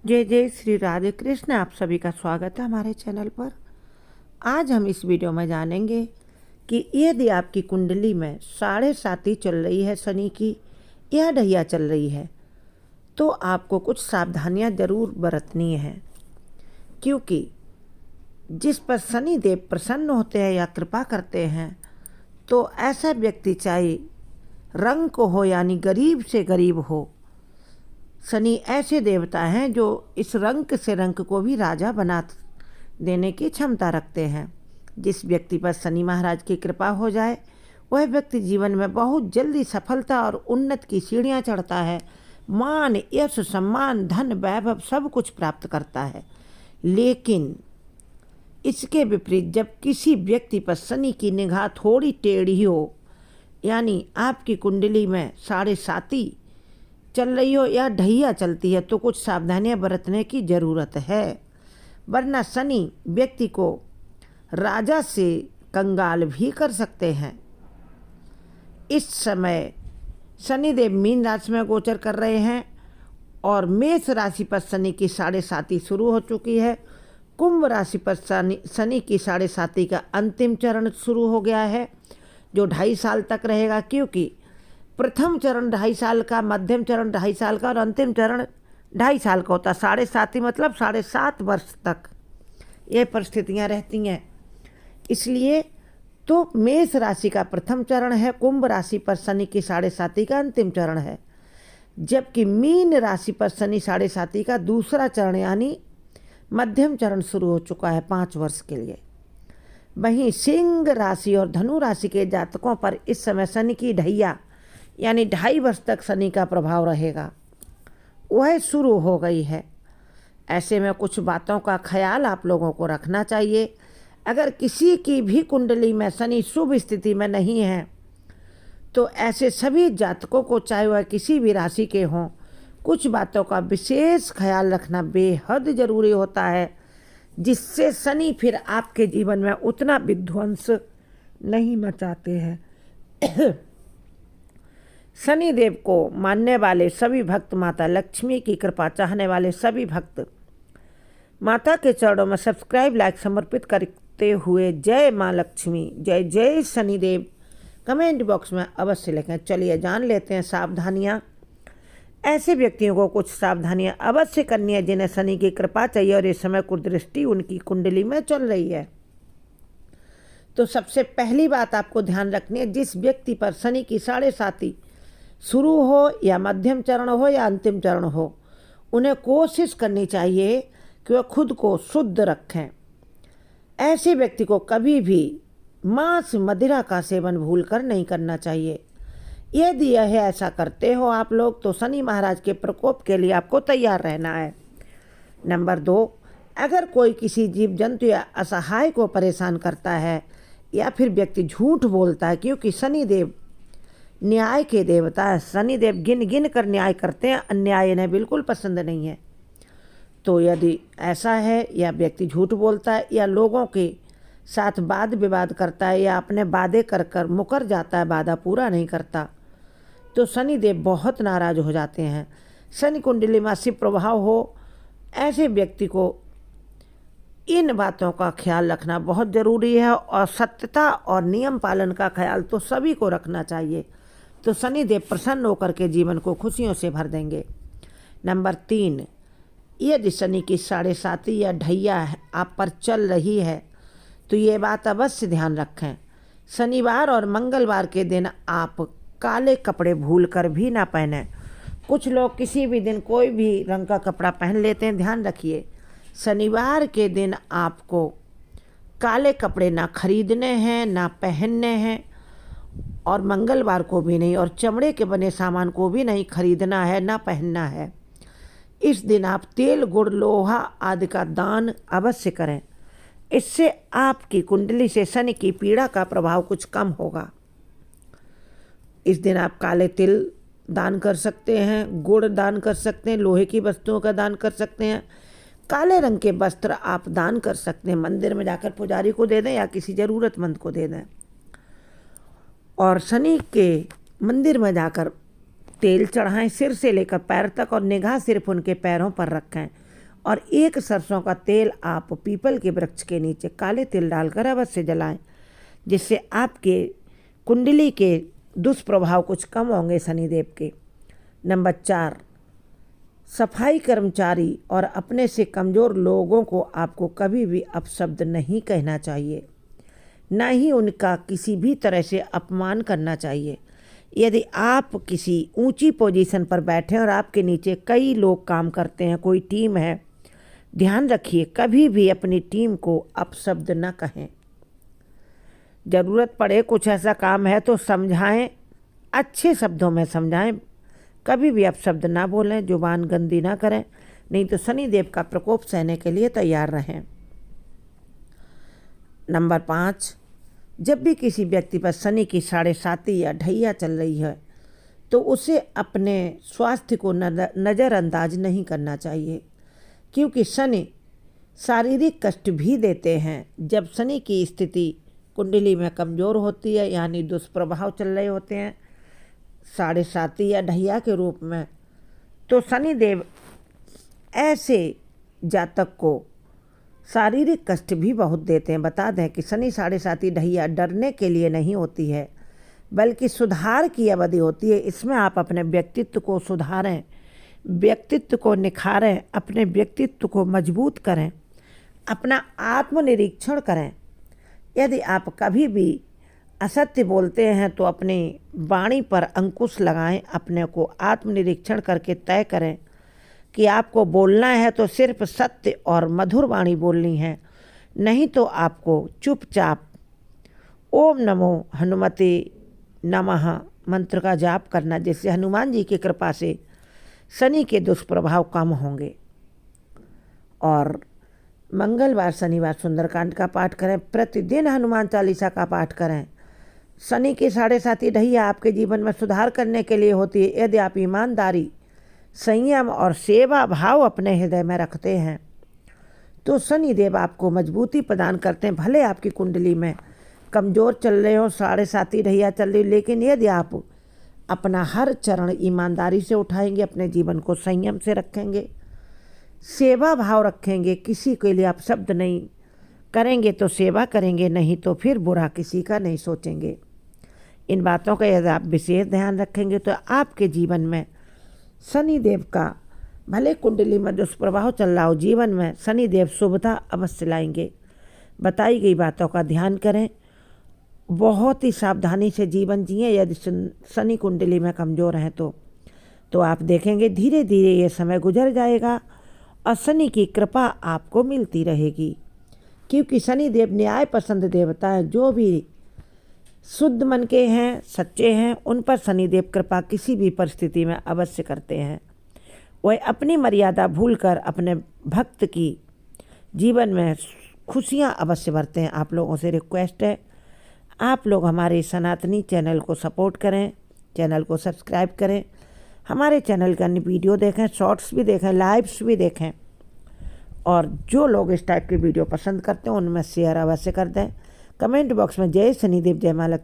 जय जय श्री राधे कृष्ण। आप सभी का स्वागत है हमारे चैनल पर। आज हम इस वीडियो में जानेंगे कि यदि आपकी कुंडली में 7.5 चल रही है शनि की या ढैया चल रही है तो आपको कुछ सावधानियां जरूर बरतनी है, क्योंकि जिस पर शनि देव प्रसन्न होते हैं या कृपा करते हैं तो ऐसा व्यक्ति चाहे रंग को हो यानी गरीब से गरीब हो, शनि ऐसे देवता हैं जो इस रंक से रंक को भी राजा बना देने की क्षमता रखते हैं। जिस व्यक्ति पर शनि महाराज की कृपा हो जाए वह व्यक्ति जीवन में बहुत जल्दी सफलता और उन्नत की सीढ़ियां चढ़ता है, मान यश सम्मान धन वैभव सब कुछ प्राप्त करता है। लेकिन इसके विपरीत जब किसी व्यक्ति पर शनि की निगाह थोड़ी टेढ़ी हो, यानी आपकी कुंडली में 7.5 चल रही हो या ढैया चलती है, तो कुछ सावधानियां बरतने की ज़रूरत है, वरना शनि व्यक्ति को राजा से कंगाल भी कर सकते हैं। इस समय शनिदेव मीन राशि में गोचर कर रहे हैं और मेष राशि पर शनि की 7.5 शुरू हो चुकी है। कुंभ राशि पर शनि की 7.5 का अंतिम चरण शुरू हो गया है, जो 2.5 साल तक रहेगा, क्योंकि प्रथम चरण 2.5 साल का, मध्यम चरण 2.5 साल का और अंतिम चरण 2.5 साल का होता है। 7.5 मतलब 7.5 वर्ष तक ये परिस्थितियाँ रहती हैं। इसलिए तो मेष राशि का प्रथम चरण है, कुंभ राशि पर शनि की 7.5 का अंतिम चरण है, जबकि मीन राशि पर शनि 7.5 का दूसरा चरण यानी मध्यम चरण शुरू हो चुका है 5 वर्ष के लिए। वहीं सिंह राशि और धनु राशि के जातकों पर इस समय शनि की ढैया यानी 2.5 वर्ष तक शनि का प्रभाव रहेगा, वह शुरू हो गई है। ऐसे में कुछ बातों का ख्याल आप लोगों को रखना चाहिए। अगर किसी की भी कुंडली में शनि शुभ स्थिति में नहीं है तो ऐसे सभी जातकों को, चाहे वह किसी भी राशि के हों, कुछ बातों का विशेष ख्याल रखना बेहद ज़रूरी होता है, जिससे शनि फिर आपके जीवन में उतना विध्वंस नहीं मचाते हैं। शनिदेव को मानने वाले सभी भक्त, माता लक्ष्मी की कृपा चाहने वाले सभी भक्त माता के चरणों में सब्सक्राइब लाइक समर्पित करते हुए जय माँ लक्ष्मी, जय जय शनिदेव कमेंट बॉक्स में अवश्य लिखें। चलिए जान लेते हैं सावधानियाँ। ऐसे व्यक्तियों को कुछ सावधानियाँ अवश्य करनी है जिन्हें शनि की कृपा चाहिए और इस समय कुदृष्टि उनकी कुंडली में चल रही है। तो सबसे पहली बात आपको ध्यान रखनी है, जिस व्यक्ति पर शनि की 7.5 शुरू हो या मध्यम चरण हो या अंतिम चरण हो, उन्हें कोशिश करनी चाहिए कि वह खुद को शुद्ध रखें। ऐसे व्यक्ति को कभी भी मांस मदिरा का सेवन भूलकर नहीं करना चाहिए। यदि यह ऐसा करते हो आप लोग तो शनि महाराज के प्रकोप के लिए आपको तैयार रहना है। नंबर 2, अगर कोई किसी जीव जंतु या असहाय को परेशान करता है या फिर व्यक्ति झूठ बोलता है, क्योंकि शनिदेव न्याय के देवता है, शनिदेव गिन गिन कर न्याय करते हैं, अन्याय इन्हें बिल्कुल पसंद नहीं है। तो यदि ऐसा है या व्यक्ति झूठ बोलता है या लोगों के साथ वाद विवाद करता है या अपने वादे कर कर मुकर जाता है, वादा पूरा नहीं करता, तो शनिदेव बहुत नाराज हो जाते हैं। शनि कुंडली में अशुभ प्रभाव हो, ऐसे व्यक्ति को इन बातों का ख्याल रखना बहुत ज़रूरी है और सत्यता और नियम पालन का ख्याल तो सभी को रखना चाहिए, तो शनिदेव प्रसन्न होकर के जीवन को खुशियों से भर देंगे। नंबर 3, यदि शनि की 7.5 या ढैया आप पर चल रही है तो ये बात अवश्य ध्यान रखें, शनिवार और मंगलवार के दिन आप काले कपड़े भूलकर भी ना पहनें। कुछ लोग किसी भी दिन कोई भी रंग का कपड़ा पहन लेते हैं, ध्यान रखिए शनिवार के दिन आपको काले कपड़े ना खरीदने हैं ना पहनने हैं, और मंगलवार को भी नहीं, और चमड़े के बने सामान को भी नहीं खरीदना है ना पहनना है। इस दिन आप तेल गुड़ लोहा आदि का दान अवश्य करें, इससे आपकी कुंडली से शनि की पीड़ा का प्रभाव कुछ कम होगा। इस दिन आप काले तिल दान कर सकते हैं, गुड़ दान कर सकते हैं, लोहे की वस्तुओं का दान कर सकते हैं, काले रंग के वस्त्र आप दान कर सकते हैं, मंदिर में जाकर पुजारी को दे दें या किसी ज़रूरतमंद को दे दें। और शनि के मंदिर में जाकर तेल चढ़ाएं सिर से लेकर पैर तक और निगाह सिर्फ उनके पैरों पर रखें। और 1 सरसों का तेल आप पीपल के वृक्ष के नीचे काले तिल डालकर अवश्य जलाएं, जिससे आपके कुंडली के दुष्प्रभाव कुछ कम होंगे शनिदेव के। नंबर 4, सफाई कर्मचारी और अपने से कमज़ोर लोगों को आपको कभी भी अपशब्द नहीं कहना चाहिए, न ही उनका किसी भी तरह से अपमान करना चाहिए। यदि आप किसी ऊंची पोजीशन पर बैठे और आपके नीचे कई लोग काम करते हैं, कोई टीम है, ध्यान रखिए कभी भी अपनी टीम को अपशब्द न कहें। ज़रूरत पड़े कुछ ऐसा काम है तो समझाएं, अच्छे शब्दों में समझाएं, कभी भी अपशब्द ना बोलें, जुबान गंदी ना करें, नहीं तो शनिदेव का प्रकोप सहने के लिए तैयार रहें। नंबर 5, जब भी किसी व्यक्ति पर शनि की 7.5 या ढैया चल रही है तो उसे अपने स्वास्थ्य को नज़रअंदाज नहीं करना चाहिए, क्योंकि शनि शारीरिक कष्ट भी देते हैं। जब शनि की स्थिति कुंडली में कमज़ोर होती है, यानी दुष्प्रभाव चल रहे होते हैं 7.5 या ढैया के रूप में, तो शनिदेव ऐसे जातक को शारीरिक कष्ट भी बहुत देते हैं। बता दें कि शनि 7.5 ढैया डरने के लिए नहीं होती है, बल्कि सुधार की अवधि होती है। इसमें आप अपने व्यक्तित्व को सुधारें, व्यक्तित्व को निखारें, अपने व्यक्तित्व को मजबूत करें, अपना आत्मनिरीक्षण करें। यदि आप कभी भी असत्य बोलते हैं तो अपनी वाणी पर अंकुश लगाएं, अपने को आत्मनिरीक्षण करके तय करें कि आपको बोलना है तो सिर्फ सत्य और मधुर वाणी बोलनी है, नहीं तो आपको चुपचाप ओम नमो हनुमते नमः मंत्र का जाप करना, जिससे हनुमान जी की कृपा से शनि के दुष्प्रभाव कम होंगे। और मंगलवार शनिवार सुंदरकांड का पाठ करें, प्रतिदिन हनुमान चालीसा का पाठ करें। शनि की 7.5 ढैया आपके जीवन में सुधार करने के लिए होती है। यदि आप ईमानदारी, संयम और सेवा भाव अपने हृदय में रखते हैं तो शनिदेव आपको मजबूती प्रदान करते हैं। भले आपकी कुंडली में कमज़ोर चल रहे हो, 7.5 ढैया चल रही, लेकिन यदि आप अपना हर चरण ईमानदारी से उठाएंगे, अपने जीवन को संयम से रखेंगे, सेवा भाव रखेंगे, किसी के लिए आप शब्द नहीं करेंगे तो सेवा करेंगे, नहीं तो फिर बुरा किसी का नहीं सोचेंगे। इन बातों का यदि आप विशेष ध्यान रखेंगे तो आपके जीवन में शनिदेव का, भले कुंडली में दुष्प्रभाव चल रहा हो, जीवन में शनिदेव शुभता अवश्य लाएंगे। बताई गई बातों का ध्यान करें, बहुत ही सावधानी से जीवन जिए। यदि शनि कुंडली में कमज़ोर हैं तो आप देखेंगे धीरे धीरे ये समय गुजर जाएगा और शनि की कृपा आपको मिलती रहेगी, क्योंकि शनिदेव न्याय पसंद देवता है। जो भी शुद्ध मन के हैं, सच्चे हैं, उन पर शनिदेव कृपा किसी भी परिस्थिति में अवश्य करते हैं। वह अपनी मर्यादा भूलकर अपने भक्त की जीवन में खुशियां अवश्य भरते हैं। आप लोगों से रिक्वेस्ट है, आप लोग हमारे सनातनी चैनल को सपोर्ट करें, चैनल को सब्सक्राइब करें, हमारे चैनल का अन्य वीडियो देखें, शॉर्ट्स भी देखें, लाइव्स भी देखें, और जो लोग इस टाइप की वीडियो पसंद करते हैं उनमें शेयर अवश्य कर दें। कमेंट बॉक्स में जय शनिदेव, जय माँ लक्ष्मी